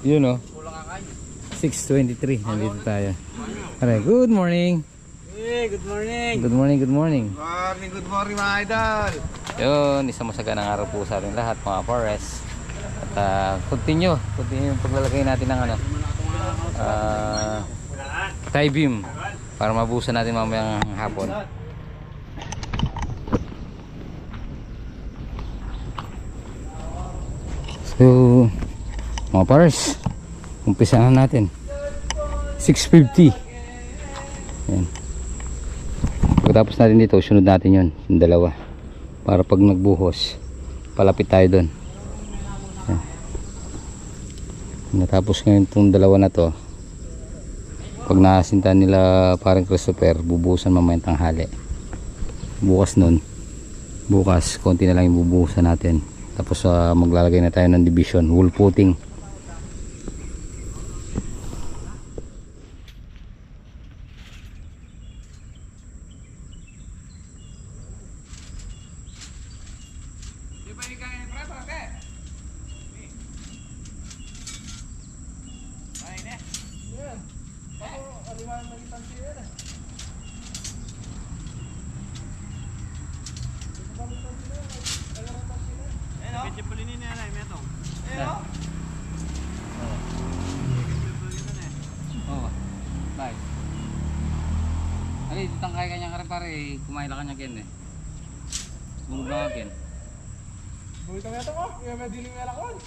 Yun o. 6:23. Nandito tayo. Alright, good morning. Hey, good morning. Good morning, good morning. Good morning mga idol. Yun, isang masaganang araw po sa ating lahat mga pares. At continue yung paglalagay natin ng ano, tie beam para mabusan natin mamayang hapon. So mga pares, umpisa na natin. 6:50. Yan. Pagkatapos natin dito, sunod natin yun, yung dalawa, para pag nagbuhos palapit tayo doon. Natapos ngayon itong dalawa na to, pag nakasintahan nila parang Christopher, bubuhusan mamayang tanghali. Bukas konti na lang yung bubuhusan natin. Tapos maglalagay na tayo ng division, wool putting. Ay, tangkay kanya ka rin pare, kumain lang kanya kin eh. Bumubang akin. Buwito nga ito ko, yung may diling nga lakon.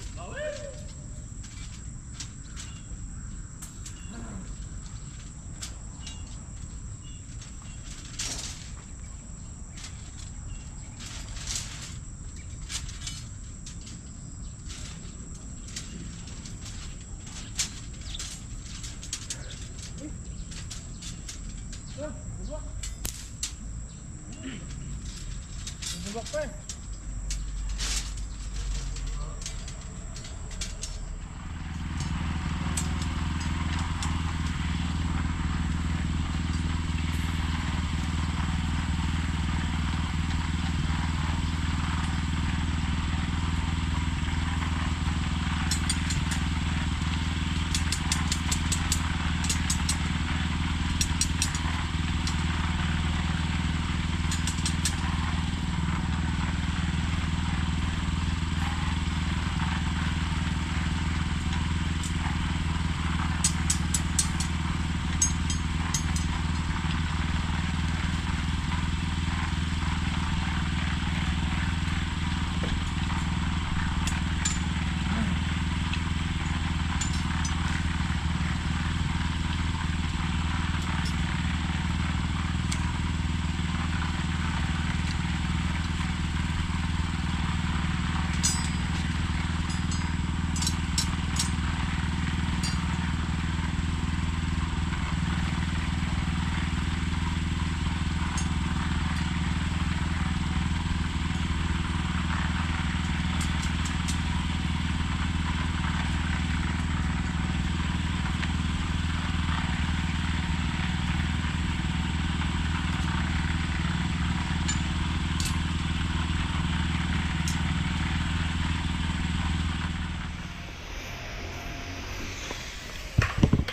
Bubak pa eh.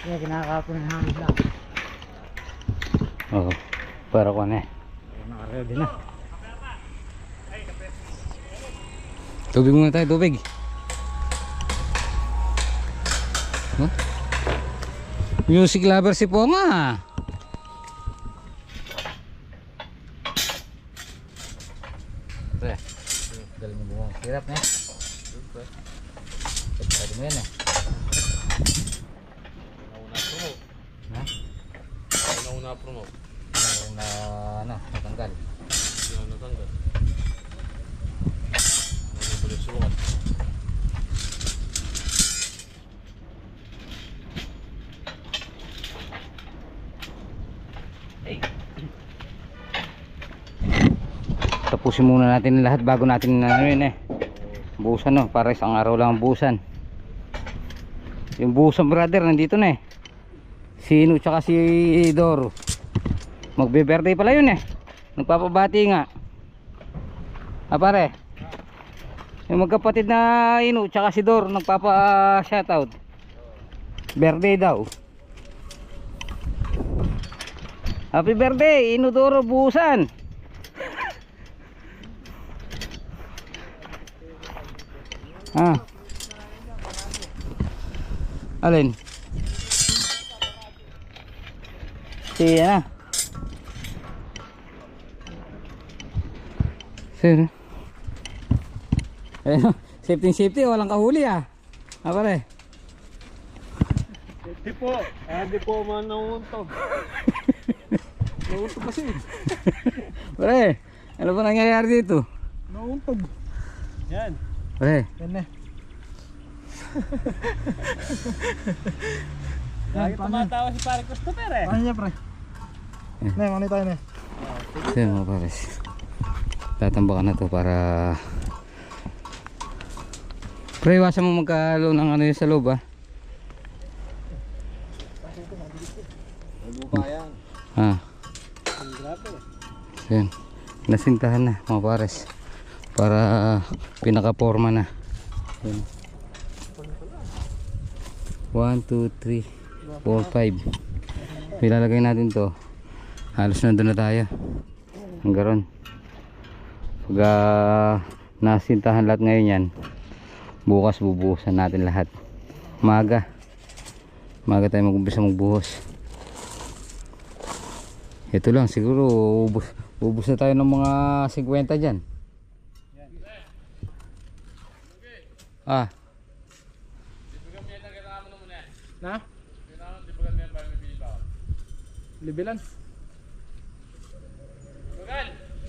Kaya kinakapon ng hangin lang. Oo, para ko na eh. Nakaready na. Tubig muna tayo, tubig. Huh? Music lover si Poma. Ito eh. Galing mo bumang sirap na eh. Pwede mo yan eh. Promote. Natanggal. Hindi na natanggal. Nabulit sukat. Tapusin muna natin lahat bago natin yun eh. Buhusan no, para isang araw lang ang buhusan. Yung buhusan brother nandito na eh. Sino tsaka si Dor. Magbe-birthday pala yun eh. Nagpapabati nga. Pare. Yung magkapatid na Inu tsaka si Dor nagpapa-shoutout. Birthday daw. Happy birthday, Inodoro Busan. Ah. Alin? Siya na. Sino? Ayun, safety, walang kahuli ah. Ah, pare. Di po. Di po man nauuntog. Nauuntog kasi. Pare, ano ba nangyayari dito? Nauuntog. Yan. Pare. Yan na. Lagi tumatawa si Pare Christopher eh. Ano niya pre? Ne, mani tayo ne. Sige mga pares. Tatambakan na to para pre, iwasan mo magkalo ng ano yun sa loob ah. Bayan. Ah. Ang grabe. Yan. Nasintahan na mga pares. Para pinaka-forma na. Yan. 1, 2, 3, 4, 5. Ilalagay natin to. Halos nandun na tayo. Hanggang pag nasintahan lahat ngayon yan, bukas bubuhusan natin lahat. Maga tayo mag-umpisa magbuhos. Ito lang siguro ubus na tayo ng mga 50 dyan. Ah. Na? Libilan.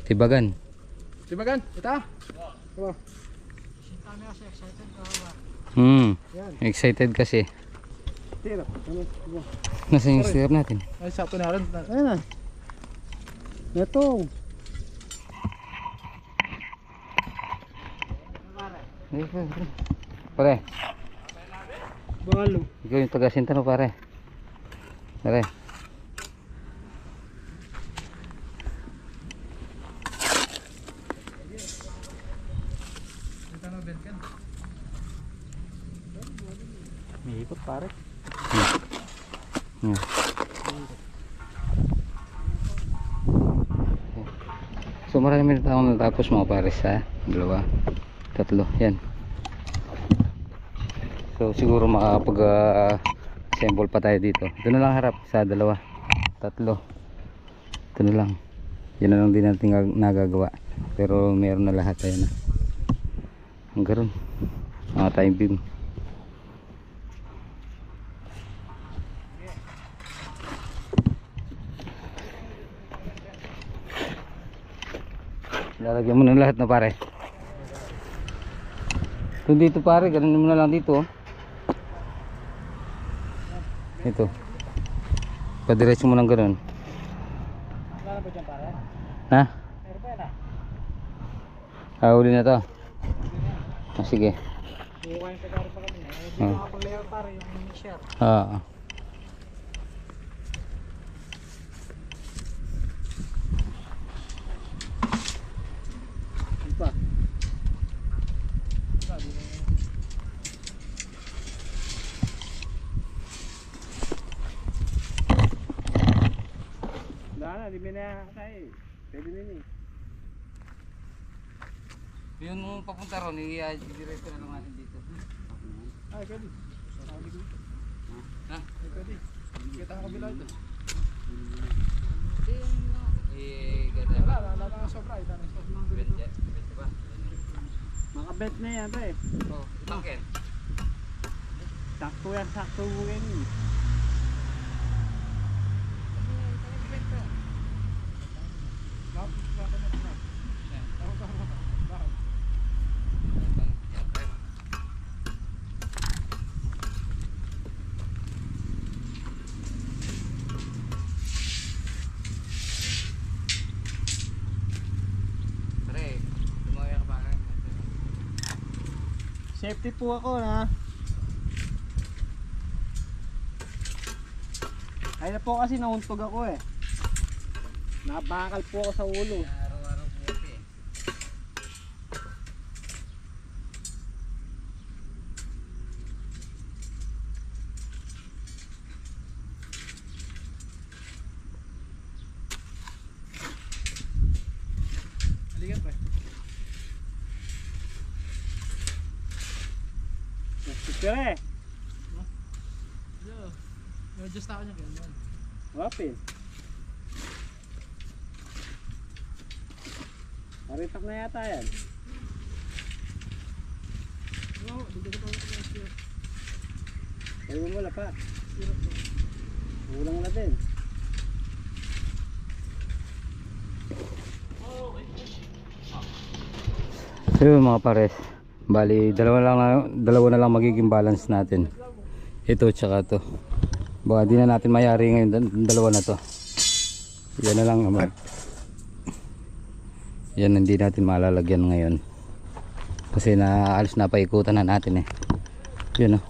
Tibagan. Tibagan, ita. Oh. Excited kasi. Tira. Nasaan yung sticker natin? Ay, sakto na rin. Ayun na. Ito. Pare, Balo. ikaw yung taga-sinta no pare. Pare. May ikot pare. Yeah. So marami na taong natapos mga pares ha. 2, 3, yan. So siguro makakapag assemble pa tayo dito. Ito na lang harap sa 2, 3. Ito na lang. Yan na lang din natin nagagawa. Pero meron na lahat tayo na. Hanggang mga time beam. Lalagyan mo na lahat na pare. Kung dito pare, ganun mo na lang dito. Ito. Padiretso mo lang ganun. Wala ba dyan pare? Ha? Meron pa yan Huli na to. Ah, sige. Bukayin sa pare pa kami. Hindi Ah. makapag-layout pare yung share. Oo. Pa. Dana, di na tayo. Pwede na ni. Yung papunta ron, i-diretso na lang natin dito. Ay, pwede. Sarali ko dito. Ha? Ay, pwede. Kita ang kabila ito. Ganda. Wala na sobra. Ito na sobra. Ba? Makabet na yan, pre. Oh, bakit? Sakto yan, sakto mo yan. Safety po ako na. Ay na po kasi nauntog ako eh. Nabakal po ako sa ulo. Araw-araw po kasi. Pere, Just ako niya ganyan. wapin. Paritak na yata yan. Oo, dito ko pa. Kaya mo wala pa. Kulang na din. So yun mga pares, bali dalawa na lang magiging balance natin, ito tsaka to. Baka di na natin mayari ngayon dalawa na to. Yan na lang naman, yan hindi natin malalagyan ngayon kasi naalis na paikutan na natin eh. Yun o,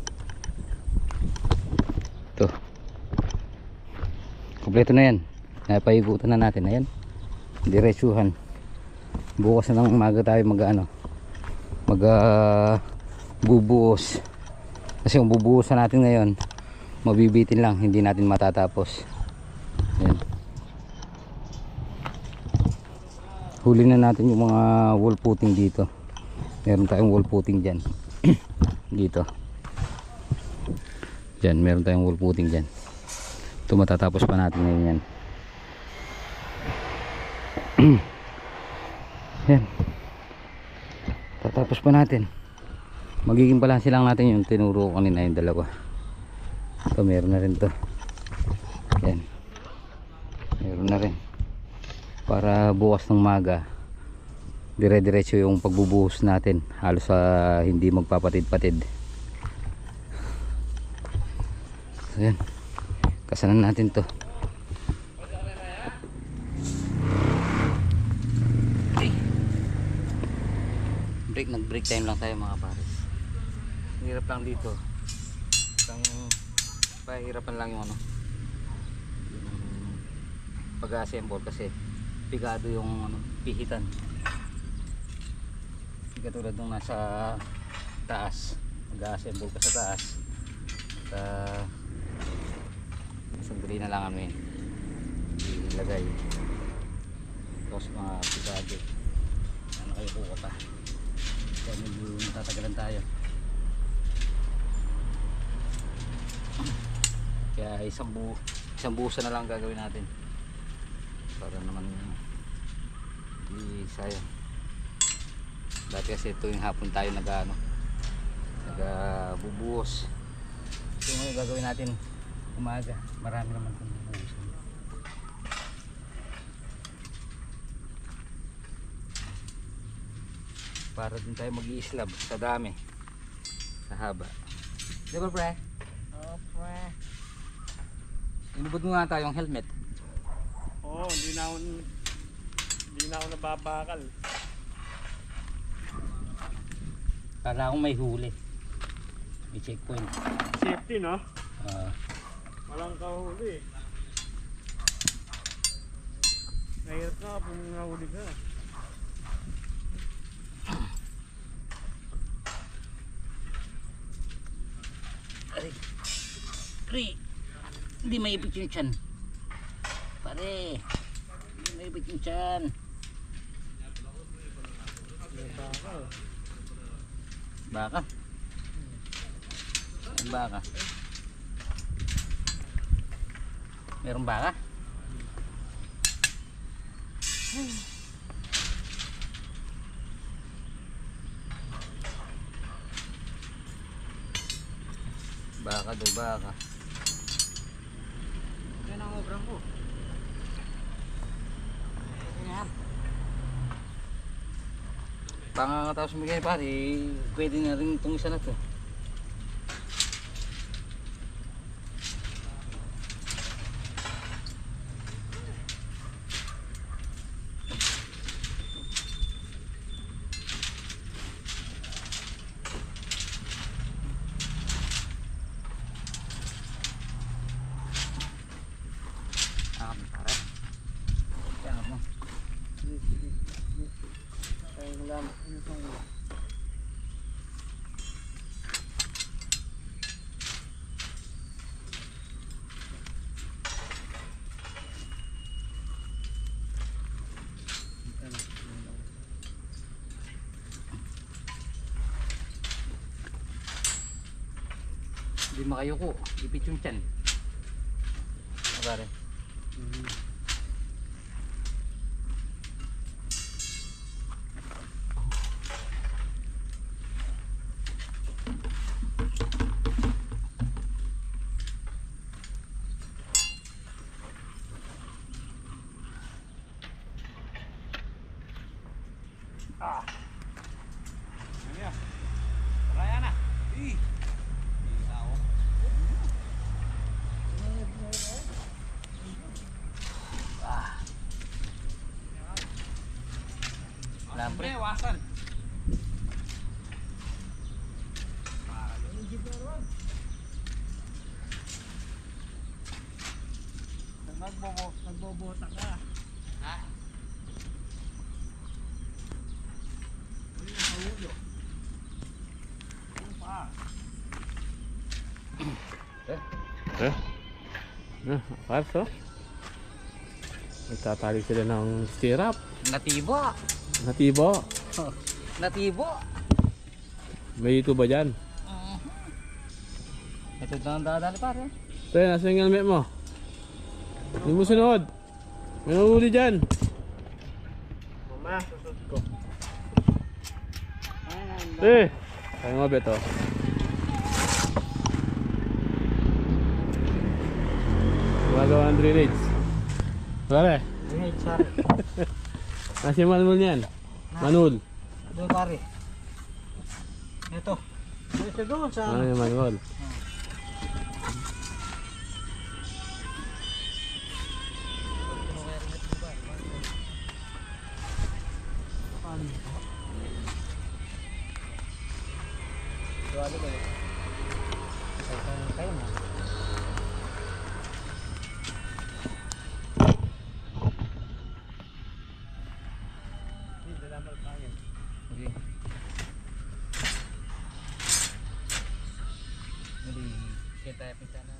ito kompleto na yan, napaikutan na natin. Ayan, diretsuhan. Bukas na lang umaga tayo bubuhos kasi kung bubuhosan natin ngayon mabibitin lang, hindi natin matatapos. Ayan. Huli na natin yung mga wall putting dito. Meron tayong wall putting dyan. Dito dyan meron tayong wall putting dyan. Ito matatapos pa natin ngayon yan. Yan, tatapos pa natin. Magiging balanse lang natin yung tinuro ko kanina, yung dalawa. Ito meron na rin to. Yan, meron na rin para bukas ng maga dire-diretso yung pagbubuhos natin, halos hindi magpapatid-patid. So yan, kasanan natin to. Nag-break time lang tayo mga pares. Hirap lang dito. Pahirapan lang yung yung pag-assemble kasi pigado yung pihitan. Hindi katulad nung nasa taas. Mag-assemble ka sa taas. At sandali na lang yun. Ilagay. Tapos mga pigado. Ano kayo kukuta? Kaya medyo matatagalan tayo. Kaya isang buhusan na lang gagawin natin para naman hindi sayang. Dati kasi tuwing hapon tayo nagbubuhos. Ito yung gagawin natin umaga. Marami naman itong bubuhusan. Para din tayo mag-i-slab sa dami, sa haba. Di ba pre? Oh, pre. Inubod mo nga tayong helmet. Oo, hindi na ako nababakal. Kala akong may huli. May checkpoint. Safety, no? Ah, Walang kahuli. Nahirap ka kung nahuli ka. Pre, hindi maipit yung tiyan. Pare, hindi maipit yung tiyan. Baka? Ang baka? Meron baka? Baka daw baka. Yan ang obrang ko. Yan. Pangangatapos mo kayo pare, pwede na rin itong isa na to. Hindi makayuko. Ipit yung tiyan. Pare. Lambre, wasan. Nagbobota ka. Ha? Ayun ang haulo. Ayun pa. Parso? Nagtatali sila ng stirrup. Natibo. Natibo. Natibo. May ito ba dyan? Ito na ang dadali pare. Pre, nasa yung helmet mo? Hindi mo sunod. May nahuli dyan. Mama, susod ko. Eh, kaya nga beto. Gumagawa ng drainage. Pare, Drainage pare. nasa yung manual niyan. Manual. Doon pare. Ito. Ito doon sa Ano yung manual? Kita pita na.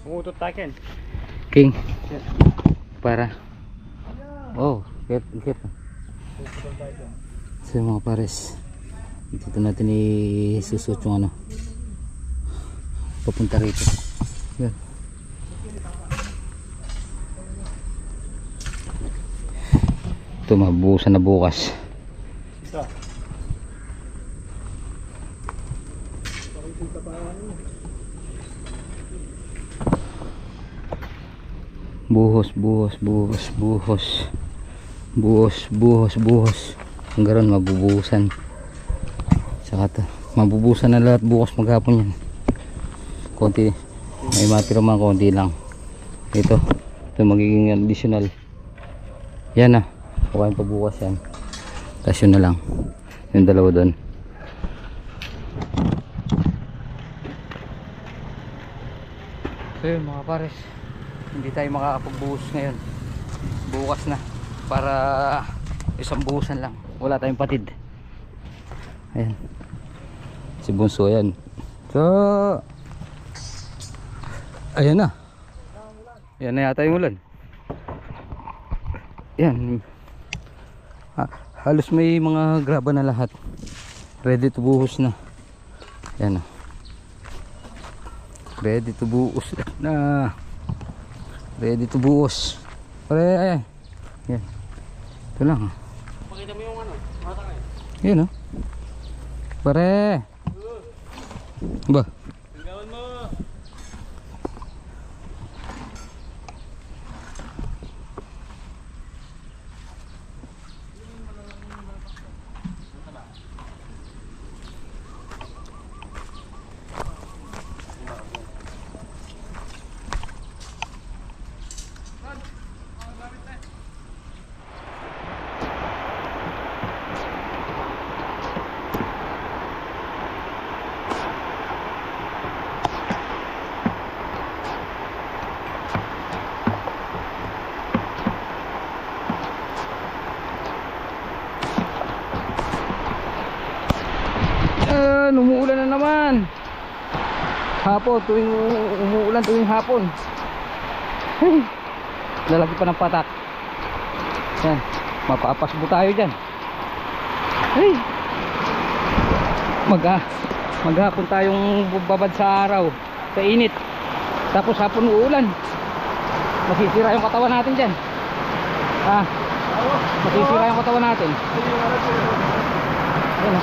Umutot takin. King. Para. Oh, get. So mga pares. Dito natin isusot yung ano. Papunta rito. Yan. Ito mabuhusan na bukas. isa. Buhos. Hanggang mabubuhusan. Saka to, mabubuhusan na lahat bukas maghapon yan. Konti, may matira man konti lang. Ito magiging additional. Yan na, kukain pa bukas yan. Tapos yun na lang, yung dalawa doon. So yun mga pares, hindi tayo makakapagbuhos ngayon. Bukas na, para isang buhusan lang. Wala tayong patid. Ayan, si Bunso yan. So ayan na. Yan na yata yung ulan. Yan. Halos may mga graba na lahat. Ready to buhos na. Yan. Ready to buhos na. Ready to buhos. Pare. Yan. Ito lang. Pakita mo yung ano, mata kayo. Yan, oh. Pare. Ba. Tingnan mo. Umuulan na naman. Hapon, tuwing umuulan tuwing hapon. Hey, lalaki pa ng patak. Yan, mapapasbo tayo dyan. Hey, maghapon tayong babad sa araw, sa init. Tapos hapon uulan. Masisira yung katawan natin dyan. Masisira yung katawan natin. Yan,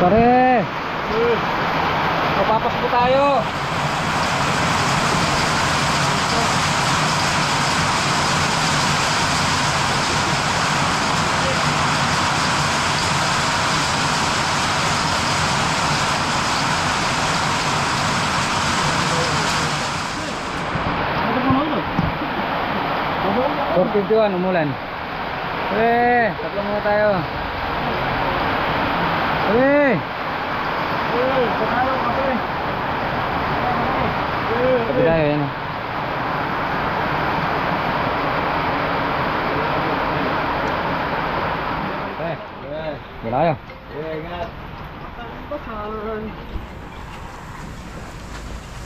pare, mapapas po tayo. Portituan, umulan. Tatlo muna tayo. Sabi tayo, yan. Wala kayo.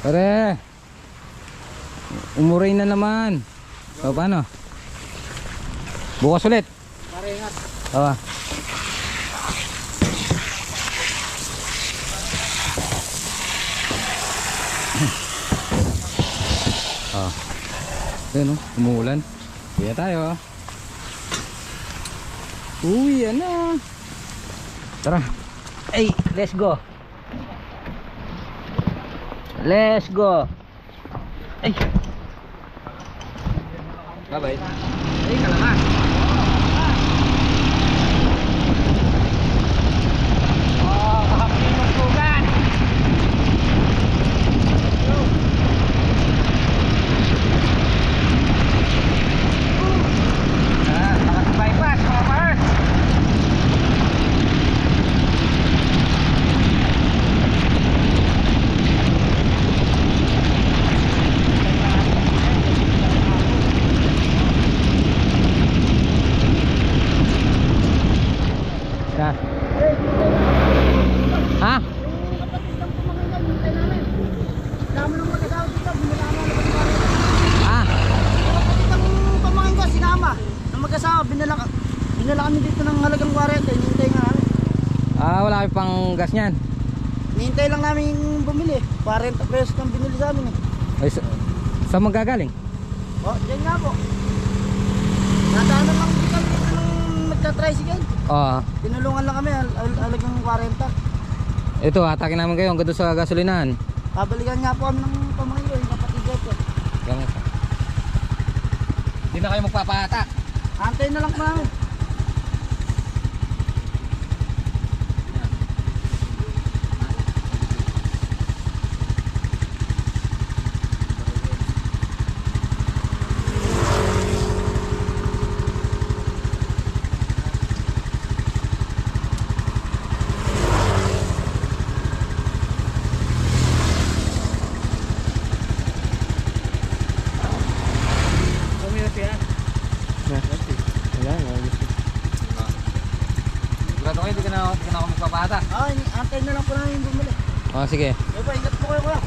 Pare, umuray na naman. So paano? Bukas ulit. Pare, ingat. Ayan, umuulan. Kaya tayo. Uwi, yan na. Tara. Ay, let's go. Let's go. Ay. Bye-bye. Ay, kalaman. Ha? Binala kami dito ng halagang 40, hinihintay nga namin. Wala kayo pang gas niyan. Hinihintay lang namin bumili. 40 pesos nang binili sa amin eh. Ay, saan magagaling? Oh, dyan nga po. Nadaanan lang dito nung nagka-tricycle. Oo. Tinulungan lang kami, halagang 40. Ito, atakin namin kayo hanggang doon sa gasolinahan. Babalikan nga po kami ng pamangkin ko, yung kapatid ko. Ganun. Hindi na kayo magpapahatak. Antay na lang po namin. Sigurado kayo, hindi ka na ako magpapata. Antay na lang po namin bumili. Oh, sige. Kuya pa, ingat po kayo kuya.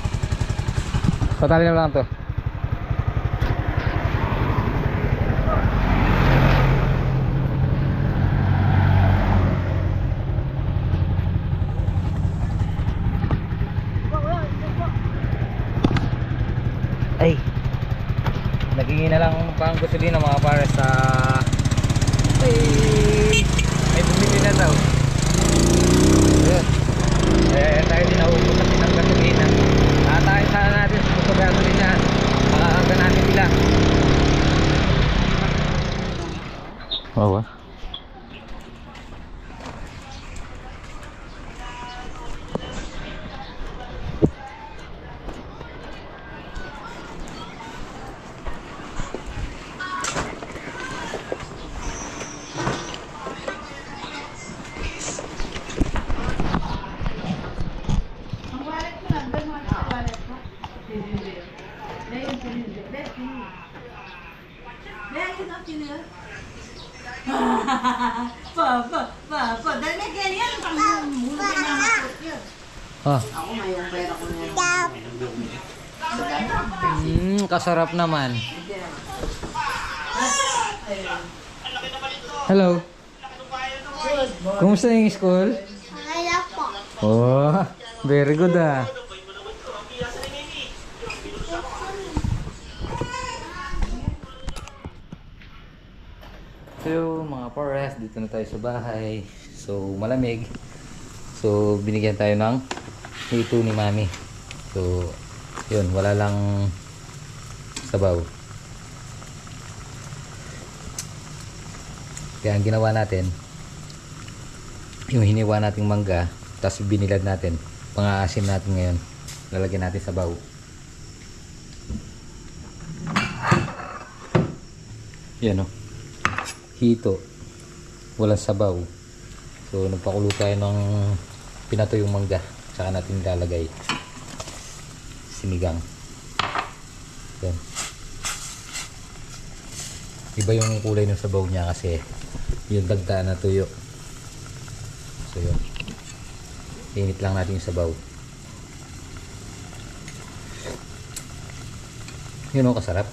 Patali na lang to. Ay. Nagingin na lang pang gasolina mga pares sa ay bumili na daw. Ayun. Tayo din naubos na ng gasolina. Tayo sana natin sa gasolina. Makakaga natin sila. Oo. Papa, dahil may ganyan, pang-muli na makot yun. Ah. Ako may yung pera ko na. Kasarap naman. Hello. Kumusta yung school? Kaya po. Oh, very good ah. So mga pares, dito na tayo sa bahay. So malamig. So binigyan tayo ng hito ni mami. So yun, wala lang sabaw. Kaya ang ginawa natin, yung hiniwa nating mangga, tapos binilad natin, pang-aasim natin ngayon, lalagyan natin sabaw. Yan o, hito, walang sabaw. So nagpakulo tayo ng pinato yung mangga, saka natin lalagay sinigang. Yan, iba yung kulay ng sabaw niya kasi yung dagtaan na tuyo. So yun, init lang natin yung sabaw. Yun o, kasarap.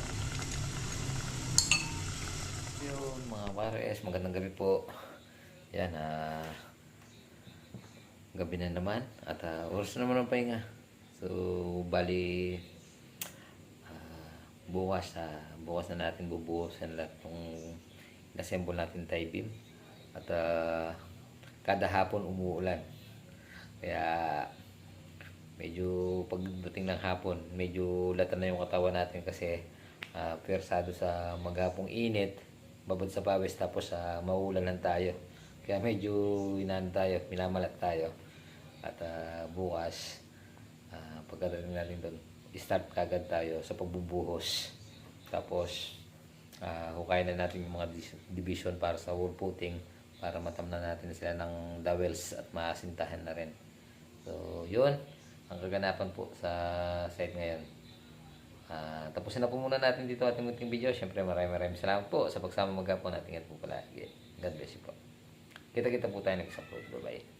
Yun mga pares, magandang gabi po. Yan, gabi na naman at oras na naman ang pahinga. So bali bukas na natin bubuhusan lahat ng inassemble natin tie beam. At kada hapon umuulan, kaya medyo pagdating ng hapon medyo lata na yung katawan natin kasi persado sa maghapong init, babad sa pawis, tapos mauulanan tayo, kaya medyo inaan tayo, minamalat tayo. At bukas pagkadating natin doon, start kagad tayo sa pagbubuhos, tapos hukayin na natin yung mga division para sa wall footing, para matamnan natin sila ng dowels at maasintahan na rin. So yun ang kaganapan po sa site ngayon. Tapusin na po muna natin dito ating munting video. Syempre maraming salamat po sa pagsama maghapon natin at po palagi. God bless you po. Kita-kita po tayo next upload. Bye bye.